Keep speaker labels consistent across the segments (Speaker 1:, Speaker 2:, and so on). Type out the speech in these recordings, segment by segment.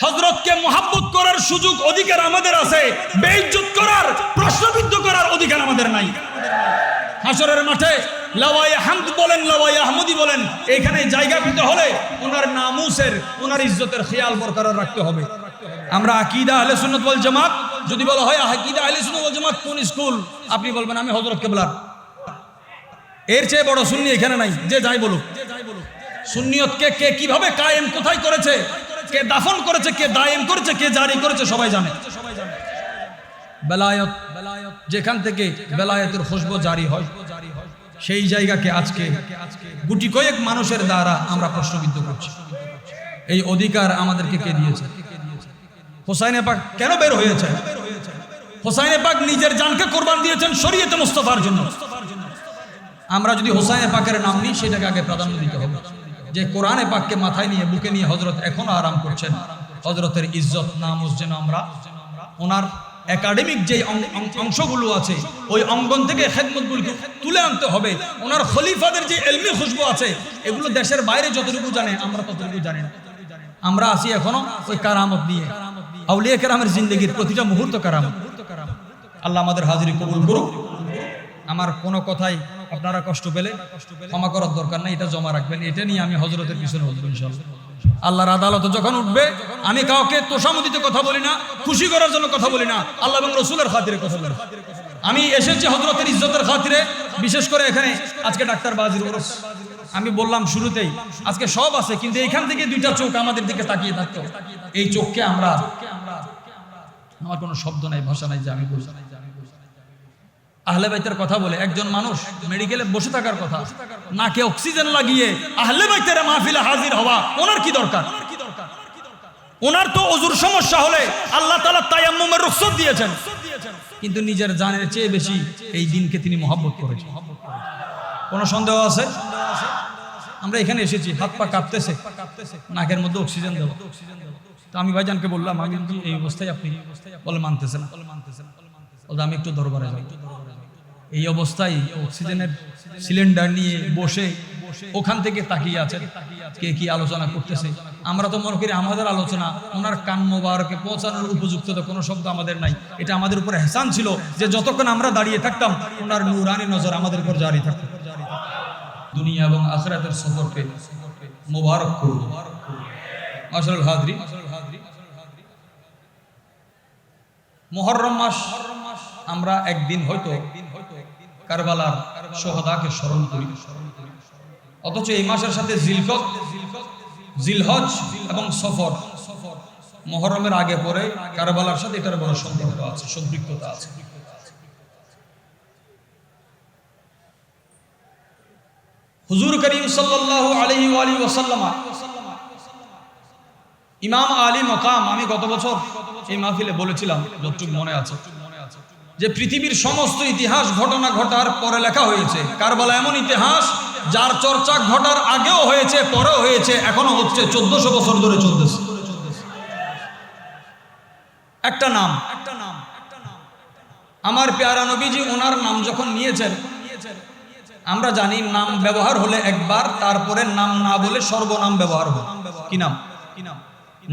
Speaker 1: হযরতকে মুহাব্বত করার সুযোগ অধিকার আমাদের আছে, বেইজ্জত করার, প্রশ্নবিদ্ধ করার অধিকার আমাদের নাই। হাশরের মাঠে লাওয়ায়ে হামদ বলেন, লাওয়ায়ে আহমদি বলেন, এখানে জায়গা পেতে হলে ওনার নামুসের, ওনার ইজ্জতের খেয়াল বরকরার রাখতে হবে। আমরা আকীদা আহলে সুন্নাত ওয়াল জামাত, যদি বলা হয় আকীদা আহলে সুন্নাত ওয়াল জামাত কোন স্কুল, আপনি বলবেন আমি হযরত কেবলার। এর চেয়ে বড় সুন্নি এখানে নাই, যে যাই বলুক। সুন্নিয়তকে কে কিভাবে কায়েম কোথায় করেছে, কে দাফন করেছে, কে দায়েম করেছে, কে জারি করেছে, সবাই জানে। বেলায়েত, যেখান থেকে বেলায়েতের খুশবু জারি হয়, সেই জায়গাকে আজকে গুটি কয়েক মানুষের দ্বারা আমরা প্রশ্নবিদ্ধ করছি। এই অধিকার আমাদেরকে কে দিয়েছে? হোসাইনে পাক কেন বের হয়েছে? হোসাইনে পাক নিজের জানকে কোরবান দিয়েছেন শরীয়তে মুস্তাফার জন্য। আমরা যদি হোসাইনে পাকের নাম নিই, সেটাকে আগে প্রাধান্য দিতে হবে। যে কোরআনে পাককে মাথায় নিয়ে, বুকে নিয়ে হযরত এখনো আরাম করছেন, হযরতের ইজ্জত নামুস যেন আমরা ওনার একাডেমিক যে অংশগুলো আছে, ওই অঙ্গন থেকে খেদমতগুলোকে তুলে আনতে হবে। ওনার খলিফাদের যে এলমি খুশবু আছে, এগুলো দেশের বাইরে যতটুকু জানে, আমরা ততটুকু জানি না। আমরা আছি এখনো ওই কারামত নিয়ে। আউলিয়া কেরামের জিন্দেগির প্রতিটা মুহূর্ত কারামত। আল্লাহ আমাদের হাজিরি কবুল করুক। আমার কোনো কথাই আপনারা কষ্ট পেলে ক্ষমা করার দরকার নাই, এটা জমা রাখবেন। এটা নিয়ে আমি হযরতের পিছনে উঠবো ইনশাআল্লাহ। আল্লাহর আদালতে যখন উঠবে, আমি কাউকে তোষামোদিতে কথা বলি না, খুশি করার জন্য কথা বলি না, আল্লাহ এবং রাসূলের খাতিরে কথা বলি। আমি এসেছি হযরতের ইজ্জতের খাতিরে। বিশেষ করে এখানে আজকে ডাক্তার বাজির ওরস, আমি বললাম শুরুতেই, আজকে সব আছে, কিন্তু এইখান থেকে দুইটা চোখ আমাদের দিকে তাকিয়ে থাকতো। এই চোখকে আমরা, আমার কোনো শব্দ নাই, ভাষা নাই যে আমি বলছি। আহলে বাইতের কথা বলে একজন মানুষ মেডিকেলে বসে থাকার কথা, নাকে অক্সিজেন লাগিয়ে আহলে বাইতের মাহফিলে হাজির হওয়া ওনার কি দরকার? ওনার তো ওযুর সমস্যা হলে আল্লাহ তাআলা তায়াম্মুমের রুখসত দিয়েছেন, কিন্তু নিজের জানের চেয়ে বেশি এই দিনকে তিনি মহব্বত করেছেন। কোনো সন্দেহ আছে? আমরা এখানে এসেছি, হাত পা কাঁপতেছে, নাকের মধ্যে অক্সিজেন দেবো। তো আমি ভাইজানকে বললাম, আমি কিন্তু এই অবস্থায়, আপনি বলে মানতেছেন, আমি একটু দরবারে যাই। এই অবস্থায় অক্সিজেনের সিলিন্ডার নিয়ে বসে ওখান থেকে তাকিয়ে আছেন, কে কি আলোচনা করতেছে। আমরা তো মনে করি আমাদের আলোচনা ওনার কান মোবারকে পৌঁছানোর উপযুক্ত তো কোনো শব্দ আমাদের নাই। এটা আমাদের উপর এহসান ছিল যে যতক্ষণ আমরা দাঁড়িয়ে থাকতাম, ওনার নূরানি নজর আমাদের উপর জারি থাকত। দুনিয়া এবং আখিরাতের সফরকে মোবারক করুন। মাশাআল্লাহ হাজরি, মুহররম মাস, আমরা একদিন হয়তো কারবালার শহদাকে স্মরণ করি, অথচ এই মাসের সাথে জিলকদ, জিলহজ এবং সফর, মুহররমের আগে পরে কারবালার সাথে এটার বড় সম্পর্ক আছে, সম্পৃক্ততা আছে। হুজুর করিম সাল্লাল্লাহু আলাইহি ওয়া আলিহি ওয়াসাল্লাম, ইমাম আলী মাকাম, আমি গত বছর এই মাহফিলে বলেছিলাম, যতটুকু মনে আছে, যে পৃথিবীর সমস্ত ইতিহাস ঘটনা ঘটার পরে লেখা হয়েছে, কারবালা এমন ইতিহাস যার চর্চা ঘটার আগেও হয়েছে, পরেও হয়েছে, এখনো হচ্ছে, 1400 বছর ধরে চলতেছে। একটা নাম, আমার পেয়ারা নবীজি ওনার নাম যখন নিয়েছেন, আমরা জানি নাম ব্যবহার হলে একবার, তারপরে নাম না বলে সর্বনাম ব্যবহার হয়। কি নাম?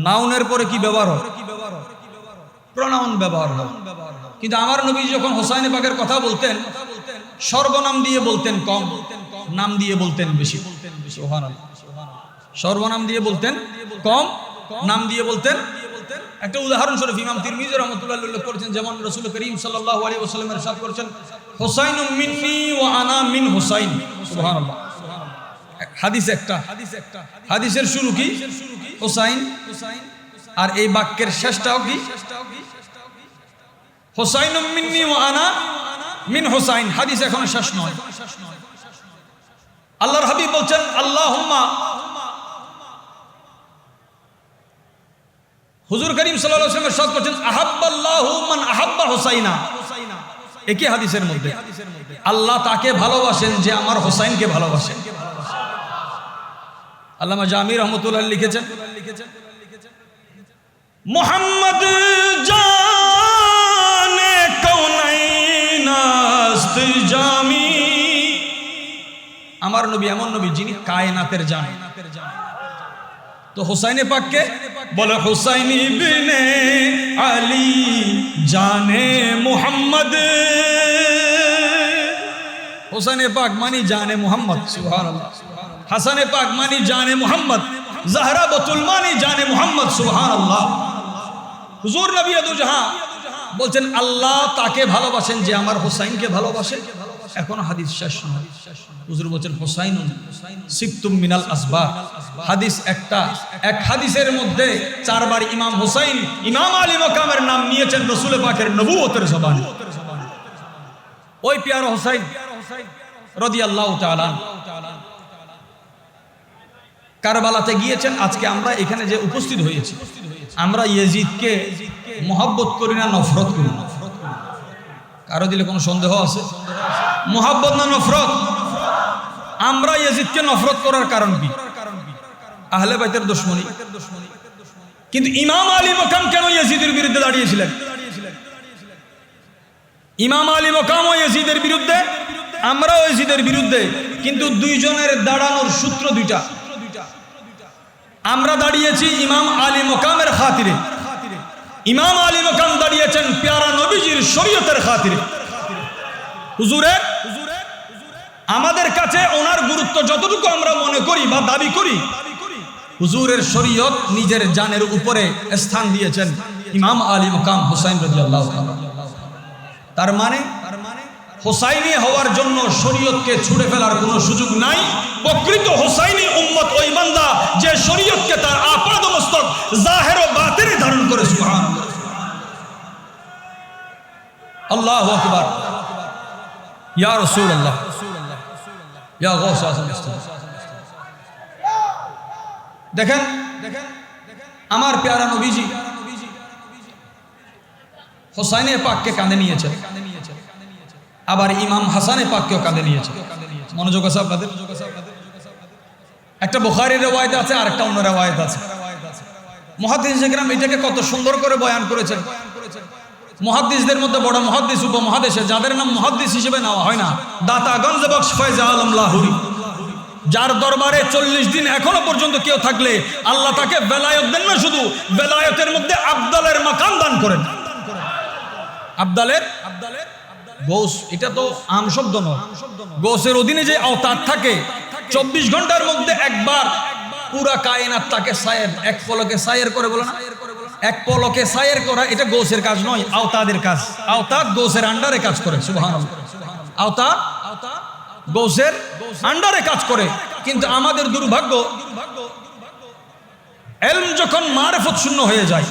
Speaker 1: নাউনের পরে কি ব্যবহার হয়? প্রনাউন ব্যবহার হয়। কিন্তু আমার নবী যখন হোসাইনে পাকের কথা বলতেন, সর্বনাম দিয়ে বলতেন কম, নাম দিয়ে বলতেন বেশি। সুবহানাল্লাহ। সর্বনাম দিয়ে বলতেন কম, নাম দিয়ে বলতেন। একটা উদাহরণস্বরূপ ইমাম তিরমিজি রাহমাতুল্লাহ উল্লেখ করেছেন, যেমন রাসূল করিম সাল্লাল্লাহু আলাইহি ওয়াসাল্লাম ইরশাদ করেছেন, হুসাইনুম মিন্নি ওয়া আনা মিন হুসাইন। সুবহানাল্লাহ। হাদিস একটা, হাদিসের শুরু কি? হুসাইন। আর এই বাক্যের শেষটাও কি? হুসাইনুম মিন্নি ওয়া আনা মিন হুসাইন। হাদিস এখনো শেষ নয়। আল্লাহর হাবিব বলছেন, আল্লাহুম্মা, হুজুর করিম সাল্লাল্লাহু আলাইহি ওয়াসাল্লাম ইরশাদ করেছেন, আহাব্বাল্লাহু মান আহাব্বা হুসাইনা। একই হাদিসের মধ্যে আল্লাহ তাকে ভালোবাসেন যে আমার হোসাইনকে ভালোবাসেন। আল্লামা জামি রহমতুল্লাহ লিখেছেন, মুহাম্মদ জানে কওনাইন আস্ত জামি। আমার নবী এমন নবী যিনি কায়নাতের জান। তো হোসাইনে পাককে बोले हुसैन इब्ने अली जाने मोहम्मद, हुसैन पाक मानी जाने मोहम्मद, सुभान अल्लाह। हसन पाक मानी जाने मोहम्मद, जहरा बतुल मानी जाने मोहम्मद, सुभान अल्लाह। হুজুর নবী দু জাহান বলছেন আল্লাহ তাকে ভালোবাসেন যে আমার হুসাইনকে ভালোবাসে। এখন হাদিস শেষ নয়, হুজুর বলছেন হুসাইনুন সিবতুম মিনাল আসবাব। হাদিস একটা, এক হাদিসের মধ্যে চারবার ইমাম হুসাইন ইমাম আলী মাকামের নাম নিয়েছেন রাসূল পাকের নবুয়তের জবানে। ওই প্যারা হুসাইন রাদিয়াল্লাহু তাআলা কারবালাতে গিয়েছেন। আজকে আমরা এখানে যে উপস্থিত হয়েছি, আমরা ইয়াজিদকে মহব্বত করি না নফরত করি? কারো দিলে কোনো সন্দেহ আছে? মহব্বত না নফরত? আমরা ইয়াজিদকে নফরত করার কারণ কি? আহলে বাইতের দুশমনী। কিন্তু ইমাম আলী মাকাম কেন ইয়াজিদের বিরুদ্ধে দাঁড়িয়েছিলেন? ইমাম আলী মাকাম ও ইয়াজিদের বিরুদ্ধে, আমরাও ইয়াজিদের বিরুদ্ধে, কিন্তু দুইজনের দাঁড়ানোর সূত্র দুইটা। আমরা দাঁড়িয়েছি ইমাম আলী মাকামের খাতিরে, ইমাম আলী মাকাম দাঁড়িয়েছেন প্যারা নবীজির শরীয়তের খাতিরে। হুজুরের আমাদের কাছে ওনার গুরুত্ব যতটুকু আমরা মনে করি বা দাবি করি, হুজুরের শরীয়ত নিজের জানের উপরে স্থান দিয়েছেন ইমাম আলী মাকাম হুসাইন রাদিয়াল্লাহু তাআলা। তার মানে হুসাইনি হওয়ার জন্য শরীয়তকে ছুঁড়ে ফেলার কোনো সুযোগ নাই। প্রকৃত হুসাইনি উম্মত ওই বান্দা যে শরীয়তকে তার আপাদ মস্তক জাহির ও বাতিনে ধারণ করে। সুবহানাল্লাহ, আল্লাহু আকবার, ইয়া রাসূলুল্লাহ, ইয়া গাউস আযম। দেখেন আমার প্যারা নবীজি হুসাইনে পাককে কাঁধে নিয়েছেন, আবার ইমাম হাসানে পাককেও কাঁধে নিয়েছে। মনোযোগ আছে আপনাদের? একটা বুখারীর রওয়ায়াত আছে আর একটা অন্য রওয়ায়াত আছে। মুহাদ্দিসিন کرام এটাকে কত সুন্দর করে বয়ান করেছেন। মুহাদ্দিসদের মধ্যে বড় মুহাদ্দিস উপমহাদেশে যাদের নাম মুহাদ্দিস হিসেবে নেওয়া হয় না, দাতা গঞ্জ বখশ ফয়জ আলম লাহুরি, যার দরবারে 40 দিন এখনো পর্যন্ত কেউ থাকলে আল্লাহ তাকে বেলায়েত দেন না, শুধু বেলায়েতের মধ্যে আবদালের মাকাম দান করেন। আবদালের গৌস, এটা তো আম শব্দ নয়। গৌসের অধীনে যে আওতার থাকে 24 ঘন্টার মধ্যে একবার পুরা কায়নাত তাকে সায়ের, এক পলকে সায়ের করে, বলে না? এক পলকে সায়ের করা এটা গৌসের কাজ নয়, আওতাদের কাজ। আওতাদ গৌসের আন্ডারে কাজ করে। সুবহানাল্লাহ, আওতাদ গৌসের আন্ডারে কাজ করে। কিন্তু আমাদের দুর্ভাগ্য, ইলম যখন মারিফত শূন্য হয়ে যায়,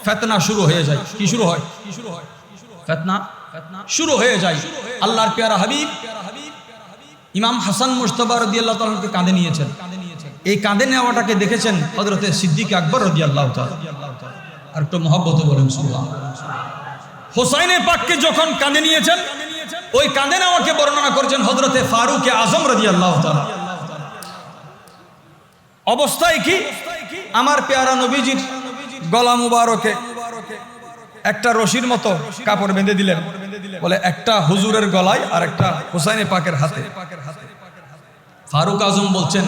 Speaker 1: ফিতনা শুরু হয়ে যায়। কি শুরু হয়? ফিতনা শুরু হয়ে যায়। আল্লাহর প্যারা হাবিব ইমাম হাসান মুজতবা রাদিয়াল্লাহু তাআলাকে কাঁধে নিয়েছেন। এই কাঁধে নেওয়াটাকে দেখেছেন হযরতে সিদ্দিক আকবর রাদিয়াল্লাহু তাআলা। আর একটু মহব্বতে বলেন সুবহানাল্লাহ। হুসাইনে পাককে যখন কাঁধে নিয়েছেন, ওই কাঁধে নেওয়াকে বর্ণনা করেছেন হযরতে ফারুক আজম রাদিয়াল্লাহু তাআলা। অবস্থায় কি? আমার প্যারা নবীজির গলা মুবারকে একটা রশির মতো কাপড় বেঁধে দিলেন, বলে একটা হুজুরের গলায় আর একটা হুসাইনে পাকের হাতে। ফারুক আজম বলছেন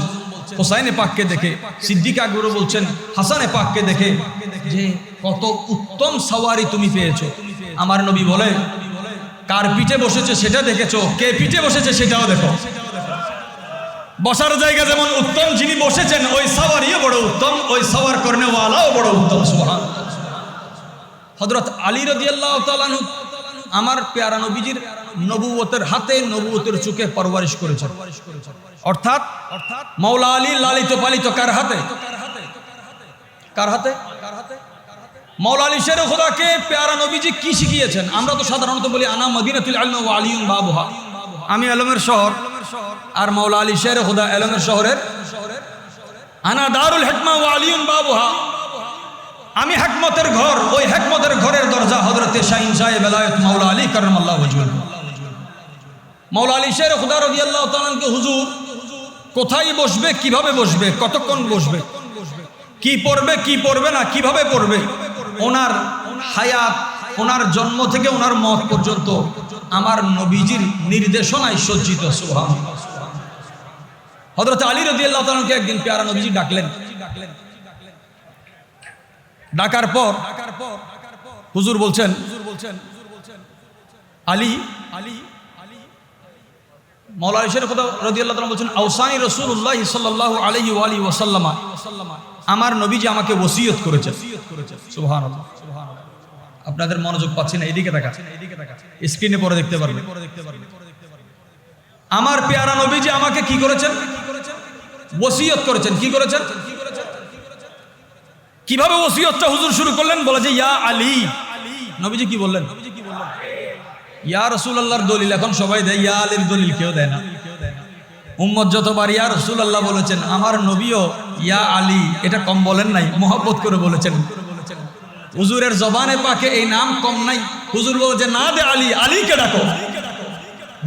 Speaker 1: হুসাইনে পাককে দেখে, সিদ্দিক আকবর বলছেন হাসানে পাককে দেখে যে কত উত্তম সওয়ারি তুমি পেয়েছো। আমার নবী বলে, কার পিঠে বসেছে সেটা দেখেছো, কে পিঠে বসেছে সেটাও দেখো। বসার জায়গা যেমন উত্তম, যিনি বসেছেন ওই সওয়ারিও বড় উত্তম, ওই সওয়ার করনেওয়ালাও বড় উত্তম। সুবহানাল্লাহ। হযরত আলী রাদিয়াল্লাহু তাআলা আনহু আমার প্যারা নবীজির নবুয়তের হাতে, নবুয়তের চোখে পরওয়ারিশ করেছেন। অর্থাৎ মাওলা আলী লালিত পালিত কার হাতে? কার হাতে? মাওলা আলী শের খোদাকে প্যারা নবীজি কি শিখিয়েছেন? আমরা তো সাধারণত বলি আনা মদিনাতুল ইলম ওয়া আলিয়ুন বাবুহা, আমি ইলমের শহর। আর মাওলা আলী শের খোদা ইলমের শহরের আনা দারুল হিকমা ওয়া আলিয়ুন বাবুহা, আমি হিকমতের ঘর, ওই হিকমতের ঘরের দরজা হযরতে শাহিন সাহেব বেলায়েত মাওলা আলী কাররামাল্লাহু ওয়াজহুহু। মাওলা আলী শের খোদা রাদিয়াল্লাহু তাআলা কে হুজুর কোথায় বসবে, কিভাবে বসবে, কতক্ষণ বসবে, কি পড়বে, কি পড়বে না, কিভাবে পড়বে, ওনার হায়াত, ওনার জন্ম থেকে ওনার মত পর্যন্ত আমার নবীজির নির্দেশনায় সজ্জিত। সুবহানাল্লাহ। হযরত আলী রাদিয়াল্লাহু তাআলা কে একদিন প্যারা নবীজি ডাকলেন, ডাকার পর হুজুর বলছেন আলী মাওলানা শেখ রাদিয়াল্লাহু তাআলা বলছেন আওসানি রাসূলুল্লাহ সাল্লাল্লাহু আলাইহি ওয়া আলিহি ওয়াসাল্লাম, আমার নবীজি আমাকে ওসিয়ত করেছেন। সুবহানাল্লাহ। আপনাদের মনোযোগ পাচ্ছেন না, এদিকে তাকান, স্ক্রিনে পরে দেখতে পারবেন। আমার পেয়ারা নবীজি আমাকে কি করেছেন? ওসিয়ত করেছেন। কি করেছেন? কিভাবে ওসিয়তটা হুজুর শুরু করলেন? বলে যে ইয়া আলী। নবীজি কি বললেন? ইয়া রাসূলুল্লাহর দলিল এখন সবাই দেয়, ইয়া আলীর দলিল কেউ দেয় না। উম্মত যতবার ইয়া রাসূলুল্লাহ বলেছেন, আমার নবীও ইয়া আলী এটা কম বলেন নাই, মহব্বত করে বলেছেন। হুজুরের জবানে পাকে এই নাম কম নাই। হুজুর বলেছে না দে আলী, আলীকে ডাকো।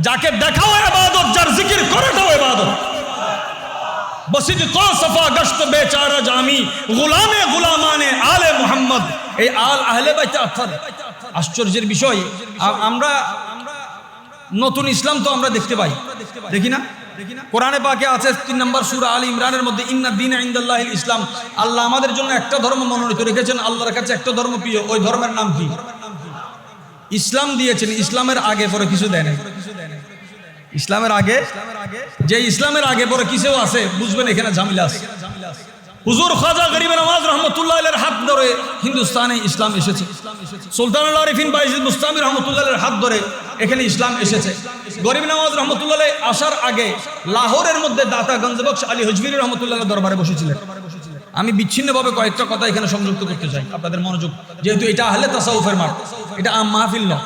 Speaker 1: যাকে দেখাও ইবাদত, যার জিকির করাটাও ইবাদত। বসিদ তো সফা গশত বেচারা জামি গোলামে গোলামানে আলে মুহাম্মদ। এই আহলে বাইত আতহার। আশ্চর্যের বিষয়, আমরা নতুন ইসলাম তো আমরা দেখতে পাই, দেখি না? কোরআনে পাকে আছে 3 নম্বর সূরা আল ইমরানের মধ্যে ইন্না দীনা ইনদাল্লাহিল ইসলাম। আল্লাহ আমাদের জন্য একটা ধর্ম মনোনীত রেখেছেন, আল্লাহর কাছে একটা ধর্ম প্রিয়। ওই ধর্মের নাম কি? ইসলাম দিয়েছেন। ইসলামের আগে পরে কিছু দেয় নাই। ইসলামের আগে, যে ইসলামের আগে পরে কিছু আছে, বুঝবেন এখানে ঝামেলা আছে। হুজুর খাজা গরিব নওয়াজ রহমতুল্লাহ আলাইহির হাত ধরে হিন্দুস্তানে ইসলাম এসেছে। সুলতানুল আরিফিন বাইজিদ বুস্তামি রহমতুল্লাহ আলাইহির হাত ধরে এখানে ইসলাম এসেছে। গরিব নওয়াজ রহমতুল্লাহ আলাইহি আসার আগে লাহোরের মধ্যে দাতা গঞ্জবক্স আলী হজভিরি রহমতুল্লাহ আলাইহির দরবারে বসেছিলেন। আমি বিচ্ছিন্নভাবে কয়েকটা কথা এখানে সংযুক্ত করতে চাই আপনাদের মনোযোগ, যেহেতু এটা আহলে তাসাউফের মাঠ, এটা আম মাহফিল নয়।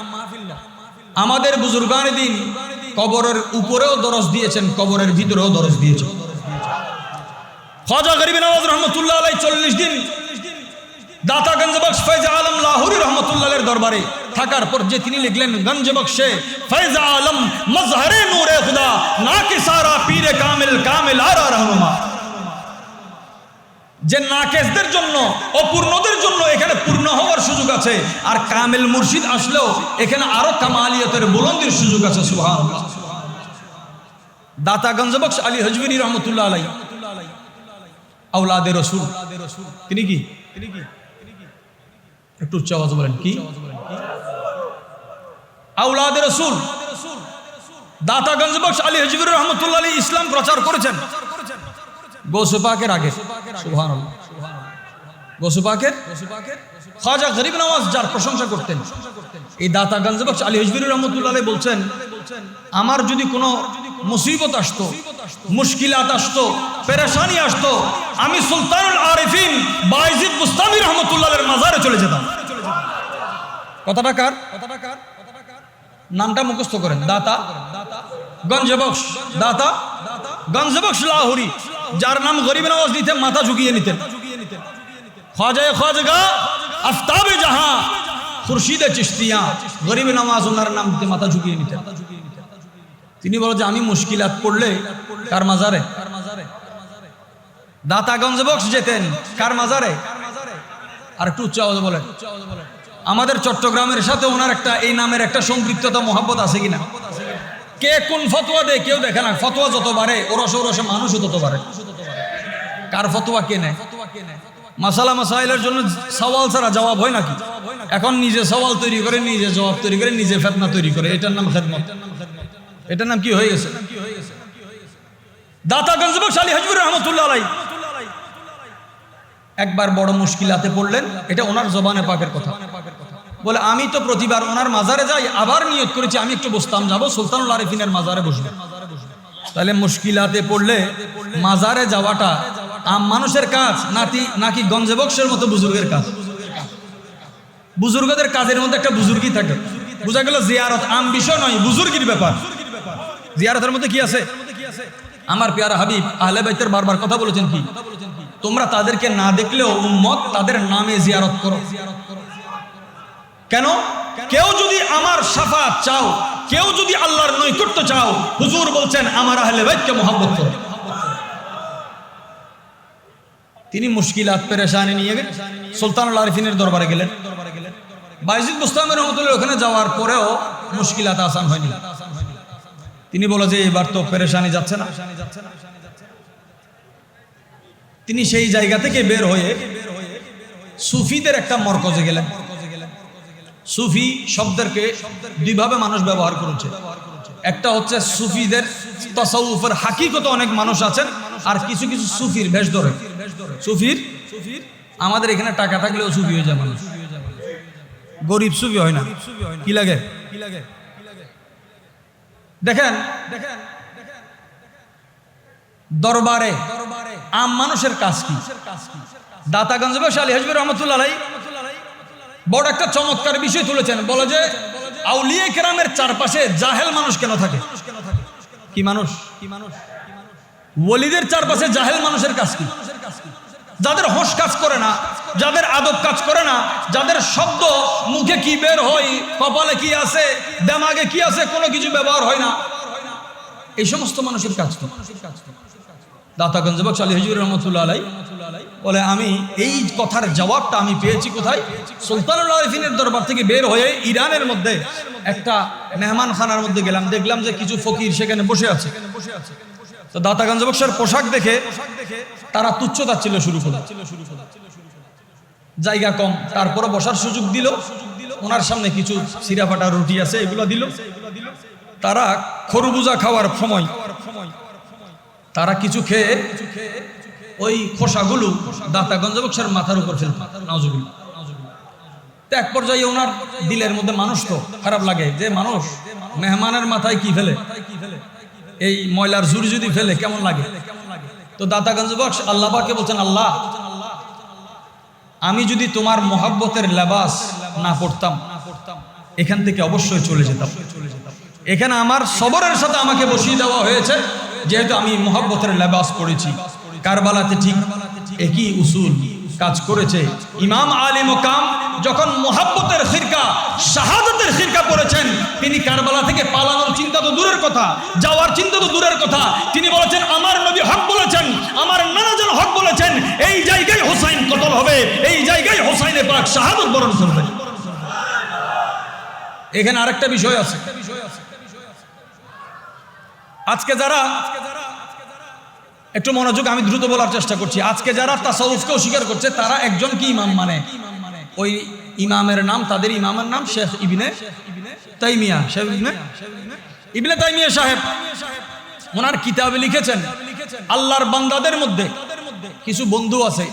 Speaker 1: আমাদের বুজুর্গানে দিন কবরের উপরেও দরজ দিয়েছেন, কবরের ভিতরেও দরজ দিয়েছেন। খাজা গরিব নওয়াজ রহমতুল্লাহ আলাইহি 40 দিন দাতা গঞ্জবক্স ফয়জ আলম লাহোরি রহমতুল্লাহ আলাইহির দরবারে থাকার পর যে তিনি লিখলেন গঞ্জবক্সে ফয়জ আলম মজহরে নূরে খুদা না কি সারা পীরে কামিল কামিল আরা রহনুমা। যে নাকেসদের জন্য, অপূর্ণদের জন্য এখানে পূর্ণ হওয়ার সুযোগ আছে, আর কামিল মুর্শিদ আসলেও এখানে আরো কামালিয়তের বুলন্দির সুযোগ আছে। সুবহানাল্লাহ। দাতা গঞ্জবক্স আলী হজভিরি রহমতুল্লাহ আলাইহি আওলাদে রাসূল। তিনি কি? একটু উচ্চ আওয়াজে বলেন, কি? আওলাদে রাসূল। দাতা গঞ্জবক্স আলী হজভিরি রহমতুল্লাহ আলাইহি ইসলাম প্রচার করেছেন গৌসে পাকের আগে। সুবহানাল্লাহ। গৌসে পাকের খাজা গরিব নওয়াজ যার প্রশংসা করতেন, এই দাতা গঞ্জবক্স আলী হজভিরি রহমতুল্লাহ আলাইহি বলছেন, আমার যদি কোনো মুসিবত আসতো, মুশকিলাত আসতো, পেরেশানি আসতো, আমি সুলতানুল আরিফিন বাইজিদ বুস্তামি রহমতুল্লাহ আলাইহির মাজারে চলে যেতাম। কথাটা কার? নামটা মুখস্থ করেন। দাতা গঞ্জবক্স, দাতা গঞ্জবক্স লাহোরি, যার নাম গরিব নওয়াজ নিতেন, মাথা ঝুঁকিয়ে নিতেন। খাজায়ে খাজগা আফতাবে জাহাঁ খুরশিদে চিশতিয়া, গরিব নওয়াজ ওনার নাম নিতে মাথা ঝুঁকিয়ে নিতেন। তিনি বলেন যে আমি মুশকিলাত পড়লে কার মাজারে? দাতা গঞ্জবক্স যেতেন কার মাজারে? আর একটু উচ্চ আওয়াজে বলেন। আমাদের চট্টগ্রামের সাথে ওনার একটা এই নামের একটা সম্পৃক্ততা মহব্বত আছে কিনা? কে কোন ফতোয়া দেয় কেউ দেখে না। ফতোয়া যত বাড়ে ওরসে ওরসে মানুষও তত বাড়ে। কার ফতোয়া কে নেয়? মাসালা মাসাইলের জন্য সওয়াল ছাড়া জবাব হয় নাকি? এখন নিজে সওয়াল তৈরি করে, নিজে জবাব তৈরি করে, নিজে ফিতনা তৈরি করে, এটার নাম খেদমত। এটার নাম কি হয়ে গেছে? দাতা গঞ্জবক্স আলী হজভিরি রহমতুল্লাহ আলাইহি একবার বড় মুশকিলাতে পড়লেন। এটা ওনার জবানে পাকের কথা। বলে আমি তো প্রতিবার ওনার মাজারে যাই, আবার নিয়ত করেছি আমি একটু বসতাম, যাবো সুলতানুল আরিফিনের মাজারে বসবো। তাহলে মুশকিলাতে পড়লে মাজারে যাওয়াটা আম মানুষের কাজ নাকি গঞ্জবক্সের মতো বুজুর্গের কাজ? বুজুর্গদের কাজের মধ্যে একটা বুজুর্গি থাকে। বোঝা গেল জিয়ারত আম বিষয় নয়, বুজুর্গির ব্যাপার। জিয়ারতের মধ্যে কি আছে? আমার পেয়ারা হাবিব আহলে বাইতের বারবার কথা বলেছেন কি, তোমরা তাদেরকে না দেখলেও উম্মত তাদের নামে জিয়ারত করো। কেন? কেউ যদি আমার শাফাত চাও, কেউ যদি আল্লাহর নৈকট্য চাও, হুজুর বলছেন আমার আহলে বাইতকে মহব্বত করো। তিনি মুশকিলাত পেরেশানি নিয়ে সুলতানুল আরিফিনের দরবারে গেলেন। বাইজিদ বুস্তামি রহমতুল্লাহ ওখানে যাওয়ার পরেও মুশকিলাত আসান হয়নি। তিনি বলে যে এবার তো পেরেশানি যাচ্ছে না। তিনি সেই জায়গা থেকে বের হয়ে সুফিদের একটা মরকজে গেলেন। সুফি শব্দকে দুইভাবে মানুষ ব্যবহার করেছে। একটা হচ্ছে সুফিদের তাসাউফের হাকিকত অনেক মানুষ আছেন, আর কিছু কিছু সুফির বেশ ধরে। সুফির আমাদের এখানে টাকা থাকলেও সুফি হয়ে যায় মানুষ, গরিব সুফি হয় না। কি লাগে? দেখেন দরবারে আম মানুষের কাজ কি? দাতাগঞ্জ আলী হাজবি রহমতুল্লাহ আলাইহি বড় একটা চমৎকার বিষয় তুলেছেন। বলে যে আউলিয়া কেরামের চারপাশে জাহেল মানুষ কেন থাকে? কি মানুষ? ওলিদের চারপাশে জাহেল মানুষের কাজ কি? যাদের হোশ কাজ করে না, যাদের আদব কাজ করে না, যাদের শব্দ মুখে কি বের হয়, কপালে কি আছে, দেমাগে কি আছে, কোনো কিছু ব্যবহার হয় না, এই সমস্ত মানুষের কাজ তো। দাতাগঞ্জ আলী হাজবি রহমতুল্লাহ আলাইহি বলে আমি এই কথার জবাবটা আমি পেয়েছি কোথায়? সুলতানুল আরিফিনের দরবার থেকে বের হয়ে ইরানের মধ্যে একটা মেহমানখানার মধ্যে গেলাম, দেখলাম যে কিছু ফকির সেখানে বসে আছে। তো দাতাগঞ্জ বক্সের পোশাক দেখে তারা তুচ্ছতাচ্ছিল্য শুরু করলো। জায়গা কম, তারপরে বসার সুযোগ দিল। ওনার সামনে কিছু সিরাফাটা রুটি আছে, এগুলো দিল। তারা খরবুজা খাওয়ার সময় তারা কিছু খেয়ে ওই খোসাগুলো দাতাগঞ্জ বক্সের মাথার উপর ফেলত। নাউজুবিল্লাহ। তো এক পর্যায়ে ওনার দিলের মধ্যে, মানুষ তো খারাপ লাগে যে মানুষ মেহমানের মাথায় কি ফেলে, এই ময়লার ঝুড়ি যদি ফেলে কেমন লাগে। তো দাতাগঞ্জ বক্স আল্লাহ পাককে বলছেন, আল্লাহ আমি যদি তোমার মোহাব্বতের লেবাস না পড়তাম এখান থেকে অবশ্যই চলে যেতাম। এখানে আমার সবরের সাথে আমাকে বসিয়ে দেওয়া হয়েছে, যেহেতু আমি মোহাব্বতের লেবাস পড়েছি। কারবালাতে ঠিক একই উসুল কাজ করেছে। ইমাম আলী মুকাম যখন মোহাব্বতের খিরকা, শাহাদাতের খিরকা পড়েছেন, তিনি কারবালা থেকে পালানোর চিন্তা তো দূরের কথা, যাওয়ার চিন্তা তো দূরের কথা, তিনি বলেছেন আমার নবী হক বলেছেন, আমার নানাজন হক বলেছেন, এই জায়গায় হোসাইন কতল হবে, এই জায়গায় হোসাইনে পাক শাহাদাত বরণ করবে। এখানে আরেকটা বিষয় আছে। আজকে যারা একটু মনোযোগ, আমি দ্রুত বলার চেষ্টা করছি। আজকে যারা তাসাউফকে অস্বীকার করছে তারা একজন কি ইমাম মানে, ওই ইমামের নাম, তাদের ইমামের নাম শেখ ইবনে তাইমিয়া, শেখ ইবনে তাইমিয়া সাহেব। ওনার কিতাবে লিখেছেন আল্লাহর বান্দাদের মধ্যে কিছু বন্ধু আছে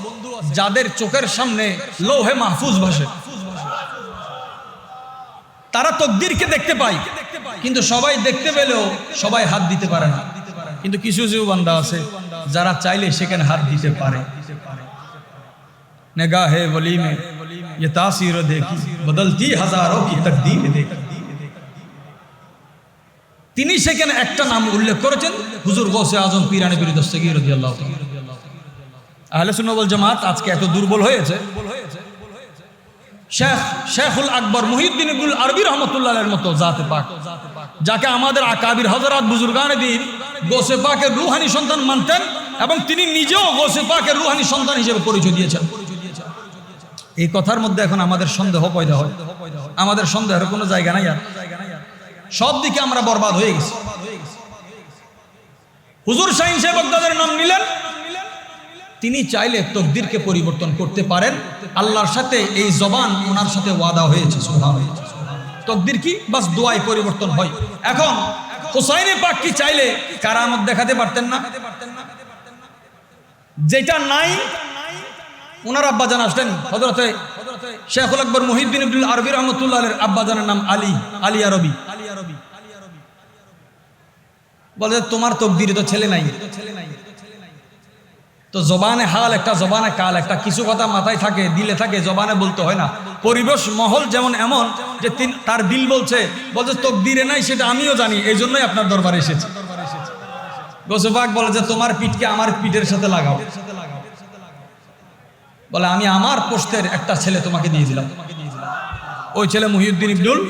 Speaker 1: যাদের চোখের সামনে লৌহে মাহফুজ ভাসে। তারা তকদিরকে দেখতে পায়, কিন্তু সবাই দেখতে পেলেও সবাই হাত দিতে পারে না। কিন্তু কিছু কিছু বান্দা আছে যারা চাইলে সেখানে হাত দিতে পারে। নিগাহে ওলি মে ये तासीर देखी बदलती हजारों की तकदीर देखी। তিনি সেখানে একটা নাম উল্লেখ করেছেন, হুজুর গৌসে আজম পীরানে পীর দস্তগীর রাদিয়াল্লাহু তাআলা। আহলে সুন্নাহ ওয়াল জামাত আজকে এত দুর্বল হয়েছে, শেখুল আকবর মুহিউদ্দিন ইবনুল আরবি রহমতুল্লাহ আলাইহির মতো জাতে পাক, যাকে আমাদের আকাবির হযরত বুজুর্গানে দ্বীন গৌসে পাকের রূহানি সন্তান মানতেন, এবং তিনি নিজেও গৌসে পাকের রূহানি সন্তান হিসেবে পরিচয় দিয়েছেন। এই কথার মধ্যে এখন আমাদের সন্দেহ পয়দা হয়। আমাদের সন্দেহের কোনো জায়গা নাই। আর সব দিকে আমরা বরবাদ হয়ে গেছি। হুজুর শাহীন সাহেব বাগদাদের নাম নিলেন, তিনি চাইলে তকদিরকে পরিবর্তন করতে পারেন। আল্লাহর সাথে এই জবান ওনার সাথে ওয়াদা হয়েছে, সুবহানাল্লাহ। তকদির কি? বাস দোয়ায় পরিবর্তন হয়। এখন হুসাইনে পাক কি চাইলে কারামত দেখাতে পারতেন না? যেটা নাই, ওনার আব্বাজান আসলেন হযরতে শেখুল আকবর মুহিউদ্দিন ইবনুল আরবি রহমতুল্লাহ আলাইহির আব্বাজানের নাম আলী আরবি। বলে তোমার তকদিরে তো ছেলে নাই। তো জবানে হাল একটা, জবানে কাল একটা, কিছু কথা মাথায় থাকে, দিলে থাকে, জবানে বলতে হয় না। পরিবেশ মহল যেমন এমন যে তার দিল বলছে তকদিরে নাই, সেটা আমিও জানি, এই জন্যই আপনার দরবারে এসেছি। গৌসে পাক বলে যে তোমার পিঠকে আমার পিঠের সাথে লাগাও। বলে আমি আমার পোস্টের একটা ছেলে তোমাকে দিয়ে দিলাম। ওই ছেলে মুহিউদ্দিন ইবনুল।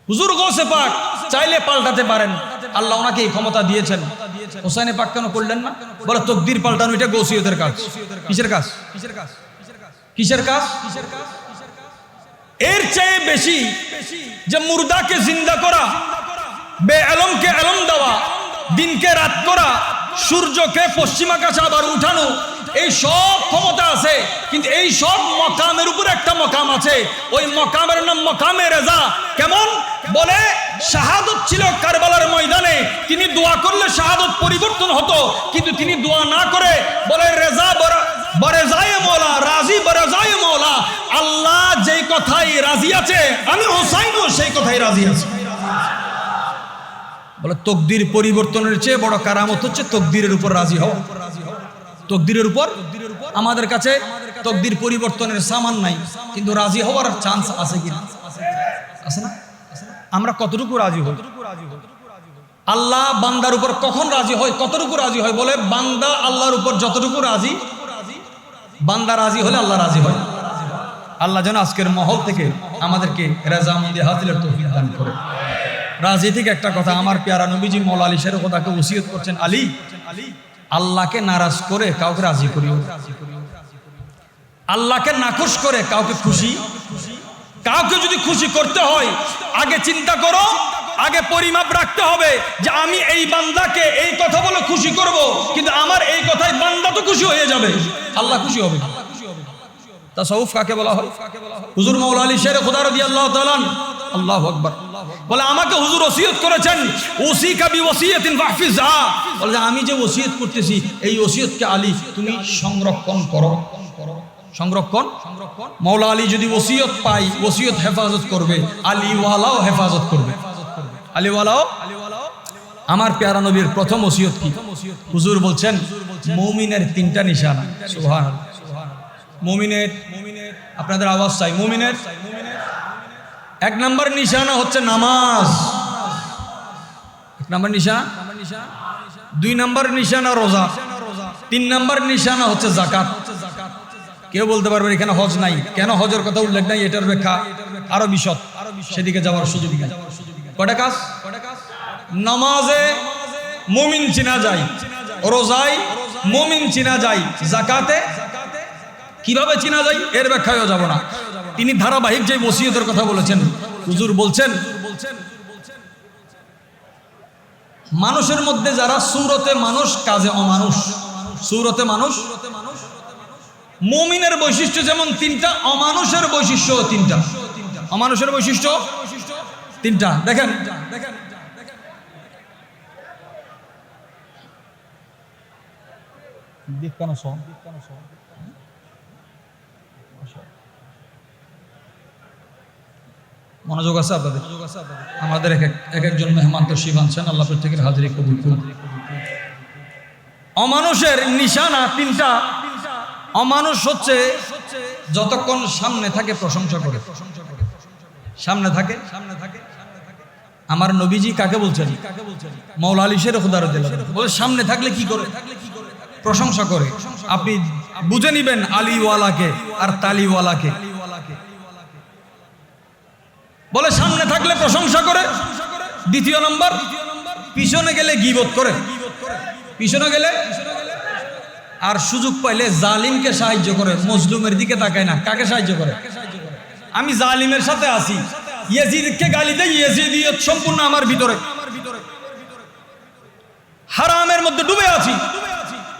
Speaker 1: হুজুর গৌসে পাক চাইলে পাল্টাতে পারেন, আল্লাহ ওনাকে এই ক্ষমতা দিয়েছেন। হোসাইনে পাক কেন করলেন না? বলে তকদির পাল্টানো এটা গৌসিয়তের কাজ। কিসের কাজ? কিসের কাজ? এর চেয়ে বেশি যে মুর্দাকে জিন্দা করা, বেআলমকে আলম দেওয়া, দিনকে রাত করা, সূর্যকে পশ্চিম আকাশে আবার উঠানো, এই সব ক্ষমতা আছে, কিন্তু এই সব মকামের উপর একটা মকাম আছে, ওই মকামের নাম মকামে রেজা। কেমন? বলে শাহাদত ছিল কারবালার ময়দানে, তিনি দোয়া করলে শাহাদত পরিবর্তন হতো, কিন্তু তিনি দোয়া না করে বলে রেজা বরেজায়ে মওলা, রাজি বরেজায়ে মওলা, আল্লাহ যেই কথাই রাজি আছে আমি হোসাইনও সেই কথাই রাজি আছি। বলে তকদির পরিবর্তনের চেয়ে বড় কারামত হচ্ছে তকদিরের উপর রাজি হও। তকদিরের উপর আমাদের কাছে তকদির পরিবর্তনের সামান নাই, কিন্তু রাজি হওয়ার চান্স আছে কি? আছে না? আমরা কতটুকু রাজি হই? আল্লাহ বান্দার উপর কখন রাজি হয়, কতটুকু রাজি হয়? বলে বান্দা আল্লাহর উপর যতটুকু রাজি, বান্দা রাজি হলে আল্লাহ রাজি হয়। আল্লাহ যেন আজকের মহল থেকে আমাদেরকে রাজামন্দি হাসিলের তৌফিক দান করে। রাজি থেকে একটা কথা, আমার পেয়ারা নবীজি মওলা আলী শের খোদাকে ওসিয়ত করছেন, আলী আল্লাহকে নারাজ করে কাউকে রাজি করিও, আল্লাহকে নাখুশ করে কাউকে খুশি। কাউকে যদি খুশি করতে হয় আগে চিন্তা করো, আগে পরিমাপ রাখতে হবে যে আমি এই বান্দাকে এই কথা বলে খুশি করব, কিন্তু আমার এই কথায় বান্দা তো খুশি হয়ে যাবে, আল্লাহ খুশি হবে। তাসাউফ কাকে বলা হয়? হুজুর মওলা আলী শের খোদা রাদিয়াল্লাহু তাআলা, আল্লাহু আকবার, বলে আমাকে হুজুর ওসিয়ত করেছেন, ওসিকা বিওসিয়াতিন ফাহফিজহা, বলে আমি যে ওসিয়ত করতেছি এই ওসিয়তকে আলী তুমি সংরক্ষণ করো। সংরক্ষণ, মওলা আলী যদি ওসিয়ত পাই, ওসিয়ত হেফাজত করবে, আলীওয়ালাও হেফাজত করবে। আলীওয়ালাও। আমার পেয়ারা নবীর প্রথম ওসিয়ত কি? হুজুর বলছেন মুমিনের তিনটা নিশানা। সুবহানাল্লাহ। মুমিনের, আপনাদের আওয়াজ চাই, মুমিনের এক নম্বর নিশানা হচ্ছে নামাজ, এক নম্বর নিশানা। দুই নম্বর নিশানা রোজা, তিন নম্বর নিশানা হচ্ছে যাকাত। কেউ বলতে পারবে এখানে হজ নাই, কেন হজের কথা উল্লেখ নাই? এটার ব্যাখ্যা আরো বিশদ, সেদিকে যাওয়ার সুযোগ নেই। কয়টা কাজ? নামাজে মুমিন চিনা যায়, রোজায় মুমিন চিনা যায়, যাকাতে কিভাবে চিনা যায় এর ব্যাখ্যায়ও যাব না। তিনি ধারাবাহিক যে ওসিয়তের কথা বলেছেন, হুজুর বলছেন মানুষের মধ্যে যারা সূরতে মানুষ কাজে অমানুষ, সূরতে মানুষ, মুমিনের বৈশিষ্ট্য যেমন তিনটা, অমানুষের বৈশিষ্ট্য তিনটা। অমানুষের বৈশিষ্ট্য তিনটা। দেখেন মনোযোগ আছে আপনাদের? আমাদের এক একজন মেহমান তো শিব আনছেন, আল্লাহ প্রত্যেকের হাজিরি কবুল করুন। অমানুষের নিশানা তিনটা। অমানুষ হচ্ছে যতক্ষণ সামনে থাকে প্রশংসা করে, সামনে থাকে। আমার নবীজি কাকে বলছেন? মওলা আলী শের খোদা রাদিয়াল্লাহু তাআলা বলে সামনে থাকলে কি করে? প্রশংসা করে। আপনি বুঝে নিবেন আলীওয়ালাকে আর তালিওয়ালাকে। বলে সামনে থাকলে প্রশংসা করে। দ্বিতীয় নম্বর, পিছনে গেলে গীবত করে, পিছনে গেলে আর সুযোগ পাইলে জালিমকে সাহায্য করে, মজলুমের দিকে তাকায় না। কাকে সাহায্য করে? আমি জালিমের সাথে আছি, ইয়াজিদকে গালি দেই, ইয়াজিদিয়ত সম্পূর্ণ আমার ভিতরে, হারামের মধ্যে ডুবে আছি।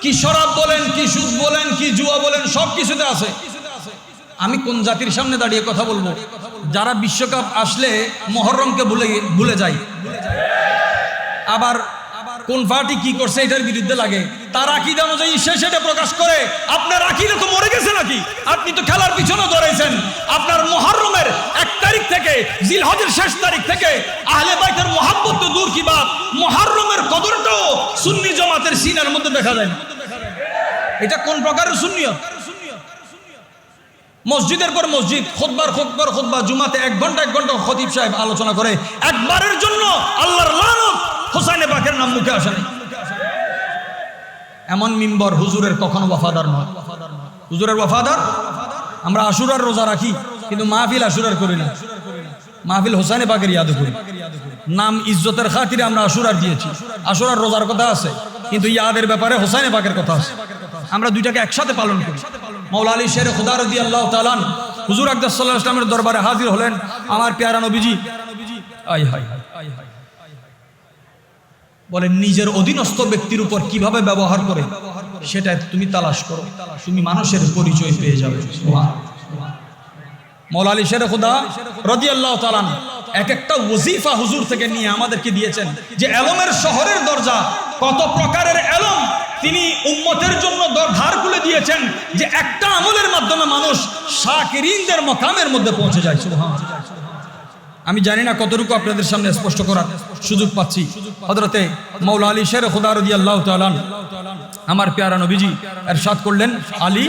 Speaker 1: কি শরাব বলেন, কি সুদ বলেন, কি জুয়া বলেন, সব কিছুতে আছে। আমি কোন জাতির সামনে দাঁড়িয়ে কথা বলবো? যারা বিশ্বকাপ আসলে মুহররমকে ভুলে যায়, আবার কোন পার্টি কি করছে এটার বিরুদ্ধে লাগে, তার আকীদা অনুযায়ী সে সেটা প্রকাশ করে। আপনার আকীদা তো মরে গেছে নাকি? আপনি তো খেলার পিছনে দৌড়াইছেন। আপনার মুহররমের 1 তারিখ থেকে, জিলহজের শেষ তারিখ থেকে আহলে বাইতের মুহাব্বত তো দূর কি বাত, মুহররমের কদরটাও সুন্নি জামাতের সিনার মধ্যে দেখা যায় না। এটা কোন প্রকারের সুন্নিয়ত? মসজিদের পর মসজিদ, খুতবা, জুমাতে 1 ঘন্টা খতিব সাহেব আলোচনা করে। একবারের জন্য আল্লাহর লানত হোসাইনে পাকের নাম মুখে আসে না। এমন মিম্বর হুজুরের কখনো ওয়াফাদার নয়। হুজুরের ওয়াফাদার আমরা আশুরার রোজা রাখি, কিন্তু মাহফিল আশুরার করি না, মাহফিল হোসাইনে পাকের ইয়াদ করি। নাম ইজ্জতের খাতিরে আমরা আশুরার দিয়েছি। আশুরার রোজার কথা আছে, কিন্তু ইয়াদের ব্যাপারে হোসাইনে পাকের কথা আছে। আমরা দুইটাকে একসাথে পালন করি। মওলা আলী শের খোদা রাদিয়াল্লাহু তাআলা হুজুর আকরাম সাল্লাল্লাহু আলাইহি ওয়াসাল্লামের দরবারে হাজির হলেন। আমার প্যারা নবীজি বলেন নিজের অধীনস্থ ব্যক্তির উপর কিভাবে ব্যবহার করে সেটা তুমি তালাশ করো, তুমি মানুষের পরিচয় পেয়ে যাবে। মৌলা আলী শের খুদা রাদিয়াল্লাহু তাআলা এক একটা ওজিফা হুজুর থেকে নিয়ে আমাদেরকে দিয়েছেন, যে এলমের শহরের দরজা, কত প্রকারের এলম তিনি উম্মতের জন্য ধার খুলে দিয়েছেন, যে একটা আমলের মাধ্যমে মানুষ শাকিরিনদের মাকামের মধ্যে পৌঁছে যায়। সুবহানাল্লাহ। আমি জানি না কতটুকু আপনাদের সামনে স্পষ্ট করার সুযোগ পাচ্ছি। হযরতে মৌলা আলী শের খুদা রাদিয়াল্লাহু তাআলা আমার প্যারা নবীজি ইরশাদ করলেন, আলী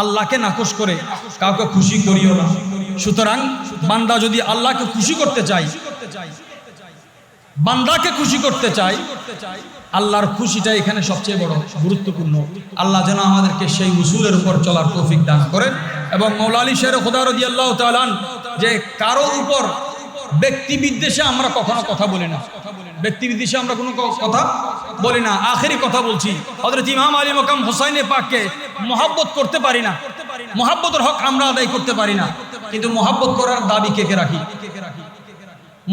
Speaker 1: আল্লাহকে নাকশ করে কাউকে খুশি করিও না। সুতরাং বান্দা যদি আল্লাহকে খুশি করতে চায়, বান্দাকে খুশি করতে চায়, আল্লাহর খুশিটা এখানে সবচেয়ে বড় গুরুত্বপূর্ণ। আল্লাহ যেন আমাদেরকে সেই উসুলের উপর চলার তৌফিক দান করেন। এবং মৌলা আলী শের খুদা রাদিয়াল্লাহু তাআলা যে কারো উপর ব্যক্তি বিদ্বেষে আমরা কখনো কথা বলি না, ব্যক্তি বিদ্বেষে আমরা কোনো কথা বলি না। আখেরি কথা বলছি, হযরত ইমাম আলী মাকাম হুসাইনে পাককে মহব্বত করতে পারি না, মহব্বতের হক আমরা আদায় করতে পারি না, কিন্তু মহব্বত করার দাবি কে কে রাখি?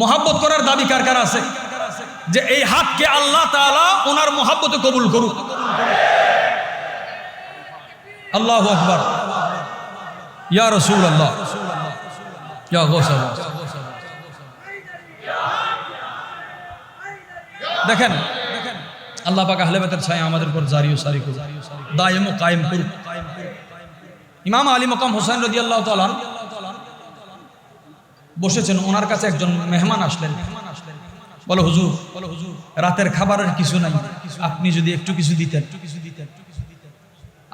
Speaker 1: মহব্বত করার দাবি কার কার আছে? যে এই হাতকে আল্লাহ তাআলা ওনার মহব্বতে কবুল করুক। আল্লাহু আকবার, ইয়া রাসূলুল্লাহ, ইয়া গাউসাল্লাহ। দেখেন আল্লাহ পাক আহলে বাইতের ছায়া আমাদের উপর জারি ও সারি করুক, দায়েম ও কায়েম করুক। ইমাম আলী মাকাম হুসাইন রাদিয়াল্লাহু তাআলা বসেছেন, ওনার কাছে একজন মেহমান আসলেন। বলে হুজুর, রাতের খাবারের কিছু নাই, আপনি যদি একটু কিছু দিতেন।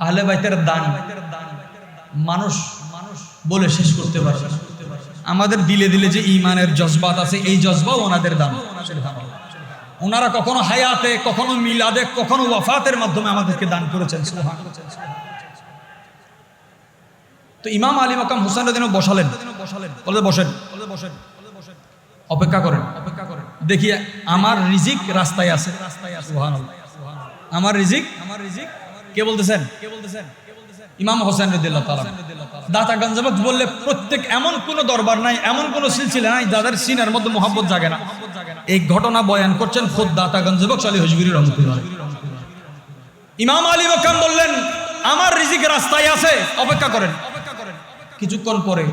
Speaker 1: আহলে বাইতের দান মানুষ বলে শেষ করতে পারবে না। আমাদের দিলে দিলে যে ঈমানের জজবাত আছে, এই জজবাও ওনাদের দান। ওনারা কখনো হায়াতে, কখনো মিলাদে, কখনো ওয়াফাতের মাধ্যমে আমাদেরকে দান করেছেন। সুবহানাল্লাহ। তো ইমাম আলী মাকাম হুসাইন রাদিয়াল্লাহু বসালেন, বলে বসেন, অপেক্ষা করেন, দেখি আমার রিজিক রাস্তায় আছে। সুবহানাল্লাহ। আমার রিজিক কে বলতেছেন? ইমাম হোসেন রাদিয়াল্লাহু তাআলা। দাতা গঞ্জবক বললে প্রত্যেক এমন কোন দরবার নাই, এমন কোন সিলসিলা নাই যাদের সিনার মধ্যে মোহাব্বত জাগে না। এই ঘটনা বয়ান করছেন খুদ দাতা গঞ্জবক আলী হুজুরি রহমাতুল্লাহ। ইমাম আলী মাকাম বললেন, আমার রিজিক রাস্তায় আছে, অপেক্ষা করেন। কিছুক্ষণ পরে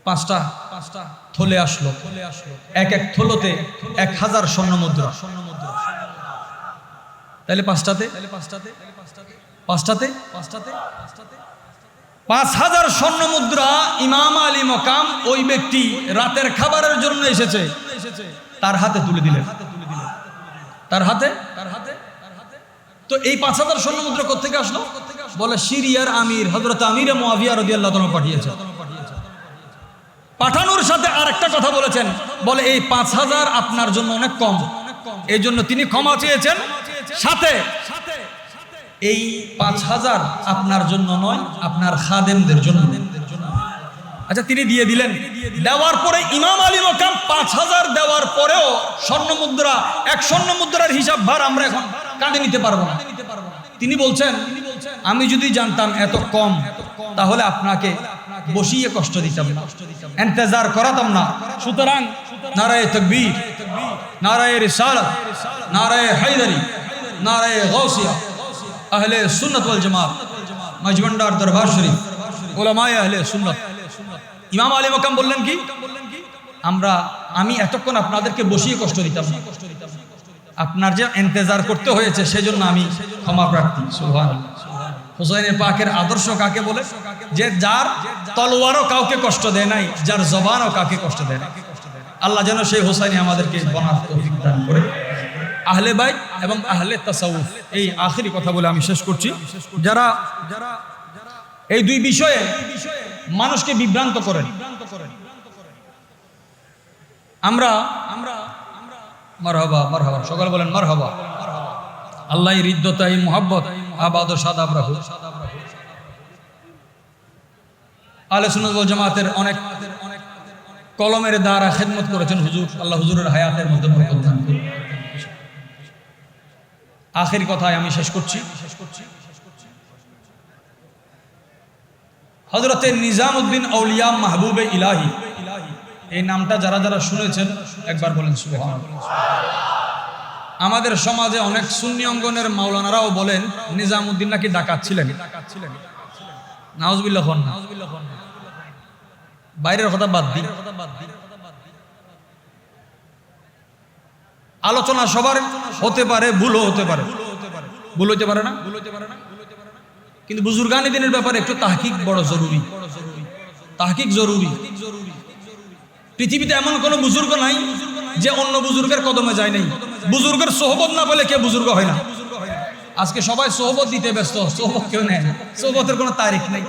Speaker 1: 5টা থলে আসলো, এক এক থলোতে 1000 স্বর্ণ মুদ্রা। তাহলে 5টাতে 5000 স্বর্ণ মুদ্রা ইমাম আলী মাকাম ওই ব্যক্তি রাতের খাবারের জন্য এসেছে, তার হাতে তুলে দিলেন। তার হাতে। তো এই 5000 স্বর্ণ মুদ্রা কোত্থেকে আসলো? বলে সিরিয়ার আমির হযরত আমির মুআবিয়া রাদিয়াল্লাহু তাআলা পাঠিয়েছে। পাঠানোর সাথে আরেকটা কথা বলেছেন, বলে এই 5000 আপনার জন্য অনেক কম, এই জন্য তিনি ক্ষমা চেয়েছেন। সাথে এই 5000 আপনার জন্য নয়, আপনার খাদেমদের জন্য। আচ্ছা, তিনি দিয়ে দিলেন। দেওয়ার পরে ইমাম আলী মাকাম 5000 দেওয়ার পরেও স্বর্ণ মুদ্রা, এক স্বর্ণ মুদ্রার হিসাব ভার আমরা এখন কাঁধে নিতে পারবো না। তিনি বলছেন, আমি যদি জানতাম এত কম, তাহলে আপনাকে বসিয়ে কষ্ট দিতাম না, ইন্তজার করাতাম না। সুতরাং নারায়ে তাকবীর, নারায়ে রিসালাত, নারায়ে হায়দারি, নারায়ে গাউসিয়া, আহলে সুন্নাত ওয়াল জামাত, মজবন্ডার দরবার শরীফ, উলামায়ে আহলে সুন্নাত। ইমাম আলী মাকাম বললেন কি, আমি এতক্ষণ আপনাদেরকে বসিয়ে কষ্ট দিতাম না, আপনার যে ইন্তজার করতে হয়েছে সেজন্য আমি ক্ষমা প্রার্থী। সুবহানাল্লাহ। হুসাইনের পাকের আদর্শ কাকে বলে? যে যার তলোয়ারও কাউকে কষ্ট দেয় নাই, যার জবানও কাউকে কষ্ট দেয় না। আল্লাহ যেন সেই হুসাইনি আমাদেরকে বনার তৌফিক দান করে। আহলে বাইত এবং আহলে তাসাউফ, এই আখেরি কথা বলে আমি শেষ করছি। যারা এই দুই বিষয়ে মানুষকে বিভ্রান্ত করেন, আমরা মারহাবা মারহাবা, সকাল বলেন মারহাবা। আল্লাহ রিদ্দত, এই মুহাব্বত, আবাদ ও সাদাব রাখুক। আহলে সুন্নাত ওয়াল জামাতের অনেক কলমের দ্বারা খেদমত করেছেন হুজুর, আল্লাহ হুজুরের হায়াতের মধ্যে বরকত দান করুন। আখেরি কথায় আমি শেষ করছি। হযরতে নিজামউদ্দিন আউলিয়া মাহবুবে ইলাহি, এই নামটা যারা যারা শুনেছেন একবার বলেন সুবহানাল্লাহ। আমাদের সমাজে অনেক সুন্নি অঙ্গনের মাওলানারাও বলেন নিজামউদ্দিন নাকি ডাকাত ছিলেন। নাউজুবিল্লাহ। বাইরের কথা বাদ দিন, আলোচনা সবার হতে পারে, ভুলও হতে পারে, ভুল হতে পারে না, কিন্তু বুজুর্গানি দিনের ব্যাপারে একটু তাহকিক বড় জরুরি। তাহকিক জরুরি। পৃথিবীতে এমন কোনো বুজুর্গ নাই যে অন্য বুজুর্গের কদমে যায় নাই। বুজুর্গের সোহবত না পেলে কে বুজুর্গ হয় না। আজকে সবাই সোহবত দিতে ব্যস্ত, সোহবত কেউ নেয় না, সোহবতের কোনো তারিখ নেই।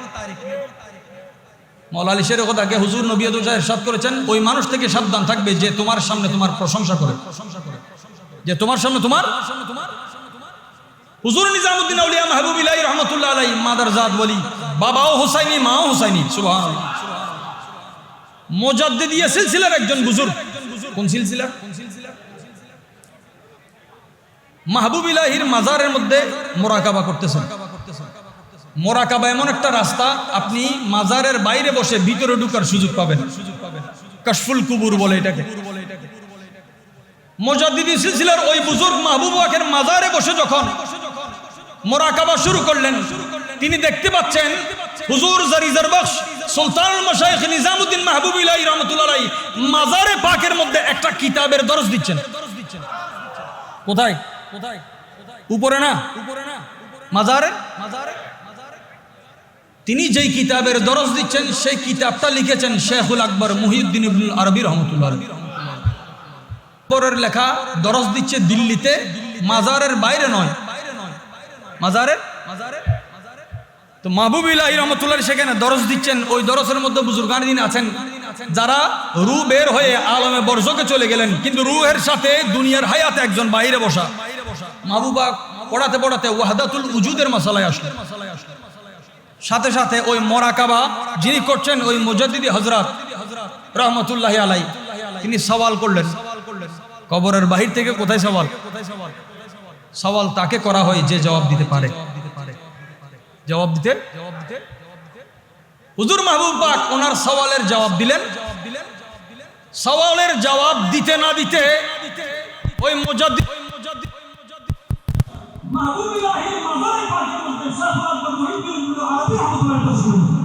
Speaker 1: মওলা আলী শের কথা আগে হুজুর নবী ইরশাদ করেছেন, ওই মানুষ থেকে সাবধান থাকবে যে তোমার সামনে তোমার প্রশংসা করে, যে তোমার সামনে তোমার। হুজুর নিজামউদ্দিন আউলিয়া মাহবুবুল্লাহ রহমাতুল্লাহ আলাইহি মাদারজাত ওলি, বাবাও হুসাইনি মাও হুসাইনি। সুবহানাল্লাহ। মুজাদ্দিদিয়া সিলসিলার একজন বুজুর্গ। কোন সিলসিলা? মাহবুবুল্লাহির মাজারের মধ্যে মুরাকাবা করতেছেন। মুরাকাবা এমন একটা রাস্তা, আপনি মাজারের বাইরে বসে ভিতরে ঢোকার সুযোগ পাবেন। কাশফুল কুবুর বলে এটাকে। মুজাদ্দিদি সিলসিলার ওই বুজুর্গ মাহবুব ওয়াকের মাজারে বসে যখন মুরাকাবা শুরু করলেন, তিনি দেখতে পাচ্ছেন হুজুর জারিজার বখশ সুলতানুল মাশায়েখ নিজামউদ্দিন মাহবুবুল্লাহ রহমাতুল্লাহ আলাইহি মাজারে পাকের মধ্যে একটা কিতাবের দরস দিচ্ছেন। কোথায়? উপরে না, মাজারে। তিনি যেই কিতাবের দরস দিচ্ছেন সেই কিতাবটা লিখেছেন শেখুল আকবর মুহিউদ্দিন ইবনুল আরবি রহমাতুল্লাহ আলাইহি। পরের লেখা দরস দিচ্ছে দিল্লিতে, মাজারের বাইরে নয়, মাজারের। তো মাহবুবুল্লাহ রহমাতুল্লাহ সেখানে দরস দিচ্ছেন। ওই দরসের মধ্যে বুজুর্গান দিন আছেন যারা রু বের হয়ে আলমে বরজকে চলে গেলেন, কিন্তু রুহের সাথে দুনিয়ার হায়াতে একজন বাইরে বসা। মাহবুবা পড়াতে পড়াতে ওয়াহদাতুল উজুদের মাসালায় আসলেন। সাথে সাথে ওই মুরাকাবা যিনি করছেন ওই মুজাদ্দিদি হযরত রহমাতুল্লাহ আলাইহি, তিনি সওয়াল করলেন কবরের বাহির থেকে। কোথায় সওয়াল? সওয়াল তাকে করা হয় যে জবাব দিতে পারে। জবাব দিতে হুজুর মাহবুব পাক ওনার সওয়ালের জবাব দিলেন। সওয়ালের জবাব দিতে না দিতে ওই মুজাদ্দিদ মাহবুবুল্লাহির মাজারে পাকের মধ্যে শেখুল আকবর মুহিউদ্দিন ইবনুল আরবি রহমাতুল্লাহ আলাইহি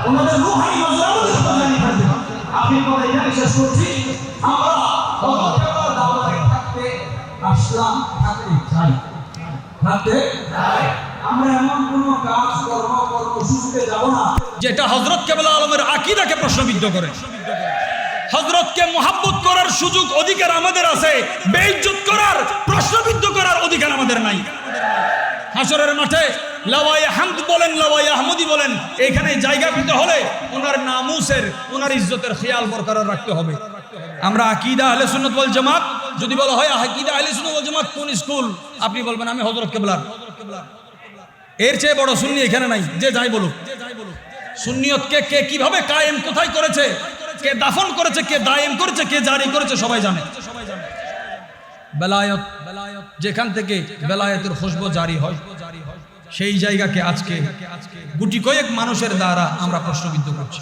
Speaker 1: ওনাদের রূহানি মজলিস জানি থাকবে। আপনি কথা এখানে শেষ করছি। আমরা হযরতের দাওয়াতে থাকতে আসলাম, থাকতে চাই, থাকতে চাই। আমরা এমন কোনো কাজ কর্মসূচিতে যাব না যেটা হযরত কেবলা আলমের আকীদাকে প্রশ্নবিদ্ধ করে। হযরতকে মুহাব্বত করার সুযোগ অধিকার আমাদের আছে, বেইজ্জত করার, প্রশ্নবিদ্ধ করার অধিকার আমাদের নাই। হাসরের মাঠে লাওয়ায়ে হামদ বলেন, লাওয়ায়ে আহমদি বলেন, এখানে জায়গা পেতে হলে ওনার নামুসের, ওনার ইজ্জতের খেয়াল বরকরার রাখতে হবে। আমরা আকীদা আহলে সুন্নাত ওয়াল জামাত, যদি বলা হয় আকীদা আহলে সুন্নাত ওয়াল জামাত কোন স্কুল, আপনি বলবেন আমি হযরত কেবলার। এর চেয়ে বড় সুন্নি এখানে নাই, যে যাই বলুক। সুন্নিয়তকে কে কিভাবে কায়েম কোথায় করেছে, কে দাফন করেছে, কে দায়েম করেছে, কে জারি করেছে, সবাই জানে। বেলায়েত, যেখান থেকে বেলায়েতের খুশবু জারি হয়, সেই জায়গাকে আজকে গুটি কয়েক মানুষের দ্বারা আমরা প্রশ্নবিদ্ধ করছি।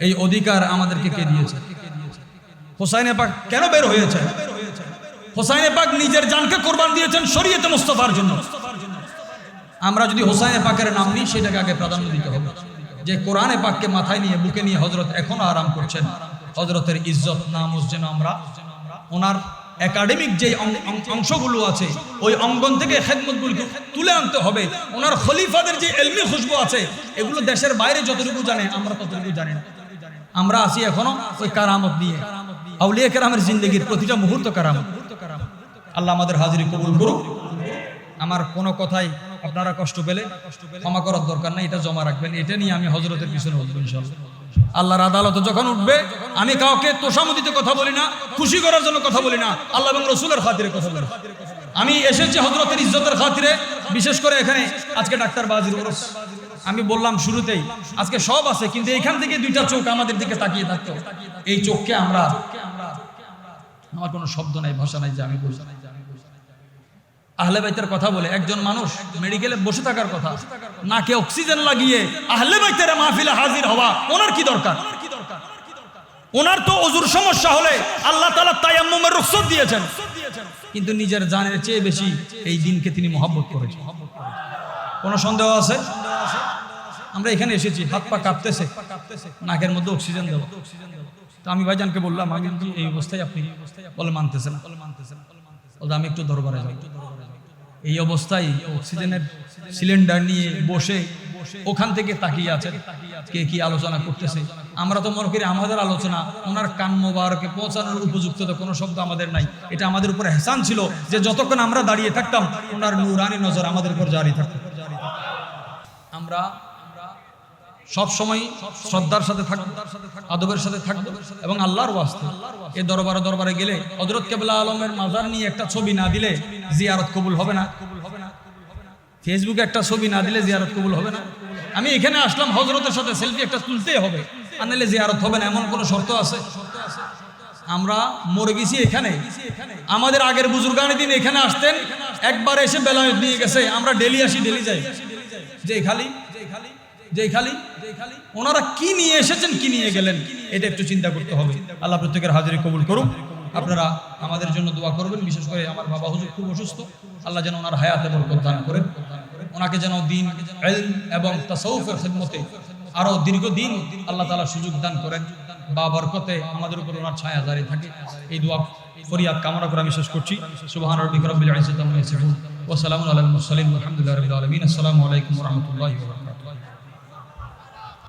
Speaker 1: এই অধিকার আমাদেরকে কে দিয়েছে? হোসাইনে পাক কেন বের হয়েছে? হোসাইনে পাক নিজের জানকে কুরবান দিয়েছেন শরীয়তে মুস্তাফার জন্য। আমরা যদি হোসাইনে পাকের নাম নিই, সেটাকে আগে প্রাধান্য দিতে হবে। যে কোরআনে পাককে মাথায় নিয়ে, বুকে নিয়ে হযরত এখনো আরাম করছেন, হযরতের ইজ্জত নামুস যেন আমরা ওনার একাডেমিক যে অংশগুলো আছে ওই অঙ্গন থেকে খেদমতগুলোকে তুলে আনতে হবে। ওনার খলিফাদের যে ইলমি খুশবু আছে, এগুলো দেশের বাইরে যতটুকু জানে আমরা ততটুকু জানি না। আমরা আছি এখনো ওই কারামত নিয়ে। আউলিয়া কেরামের জিন্দেগির প্রতিটা মুহূর্ত কারামত। আল্লাহ আমাদের হাজিরি কবুল করুক। আমার কোনো কথাই আপনারা কষ্ট পেলে ক্ষমা করার দরকার নাই, এটা জমা রাখবেন। এটা নিয়ে আমি হযরতের পিছনে বলবো ইনশাআল্লাহ। আল্লাহর আদালতে যখন উঠবে, আমি কাউকে তোষামদিতে কথা বলি না, খুশি করার জন্য কথা বলি না, আল্লাহ এবং রাসূলের খাতিরে কথা বলি। আমি এসেছি হযরতের ইজ্জতের খাতিরে। বিশেষ করে এখানে আজকে ডাক্তার বাজির ওরস, আমি বললাম শুরুতেই, আজকে সব আছে, কিন্তু এখান থেকে দুইটা চোখ আমাদের দিকে তাকিয়ে থাকতো। এই চোখকে আমরা, আমার কোনো শব্দ নাই, ভাষা নাই যে আমি বলছি, আহলে বাইতের কথা বলে একজন মানুষ মেডিকেলে বসে থাকার কথা, নাকে অক্সিজেন লাগিয়ে আহলে বাইতের মাহফিলে হাজির হওয়া ওনার কি দরকার? ওনার তো ওযুর সমস্যা হলে আল্লাহ তাআলা তায়াম্মুমের রুখসত দিয়েছেন, কিন্তু নিজের জানের চেয়ে বেশি এই দিনকে তিনি মহব্বত করেছেন। কোনো সন্দেহ আছে? আমরা এখানে এসেছি, হাত পা কাঁপতেছে, নাকের মধ্যে অক্সিজেন দেব। তো আমি ভাইজানকে বললাম, আমি কি এই অবস্থায় আপনি বলে মানতেছেন? বলতে আমি একটু দরবারে যাই। এই অবস্থায় অক্সিজেনের সিলিন্ডার নিয়ে বসে ওখান থেকে তাকিয়ে আছেন, কে কি আলোচনা করতেছে। আমরা তো মনে করি আমাদের আলোচনা ওনার কান মোবারকে পৌঁছানোর উপযুক্ত তো কোনো শব্দ আমাদের নাই। এটা আমাদের উপর এহসান ছিল যে যতক্ষণ আমরা দাঁড়িয়ে থাকতাম ওনার নূরানি নজর আমাদের উপর জারি থাকতো। আমরা সব সময় শ্রদ্ধার সাথে থাকবো, আদবের সাথে থাকবো এবং আল্লাহর ওয়াস্তে এই দরবারে গেলে হযরত কেবলা আলমের মাজার নিয়ে একটা ছবি না দিলে জিয়ারত কবুল হবে না। ফেসবুকে একটা ছবি না দিলে জিয়ারত কবুল হবে না। আমি এখানে আসলাম, হযরতের সাথে সেলফি একটা তুলতেই হবে, আর নাহলে জিয়ারত হবে না, এমন কোনো শর্ত আছে? আমরা মরে গেছি এখানে। আমাদের আগের বুজুর্গানি দিন এখানে আসতেন, একবার এসে বেলায়েত নিয়ে গেছে, আমরা ডেলি আসি, ডেলি যাই। যেই খালি ওনারা কি নিয়ে এসেছেন, কি নিয়ে গেলেন, এটা একটু চিন্তা করতে হবে। আল্লাহ প্রত্যেকের হাজিরি কবুল করুন। আপনারা আমাদের জন্য দোয়া করবেন, বিশেষ করে আমার বাবা হুজুর খুব অসুস্থ, আল্লাহ যেন ওনার হায়াতে বরকত দান করেন, ওনাকে যেন দ্বীন, ইলম এবং তাসাউফের খিদমতে আরো দীর্ঘদিন আল্লাহ তাআলা সুযোগ দান করেন, বা বরকতে আমাদের উপর ওনার ছায়া জারি থাকে। এই দোয়া ফরিয়াদ কামনা করে আমি শেষ করছি। সুবহান রাব্বিকা রাব্বিল ইজ্জাতি আম্মা ইয়াসিফুন ওয়া সালামুন আলাল মুরসালিন ওয়া আলহামদুলিল্লাহি রাব্বিল আলামিন। আসসালামু আলাইকুম ওয়া রাহমাতুল্লাহি ওয়া বারাকাতুহু।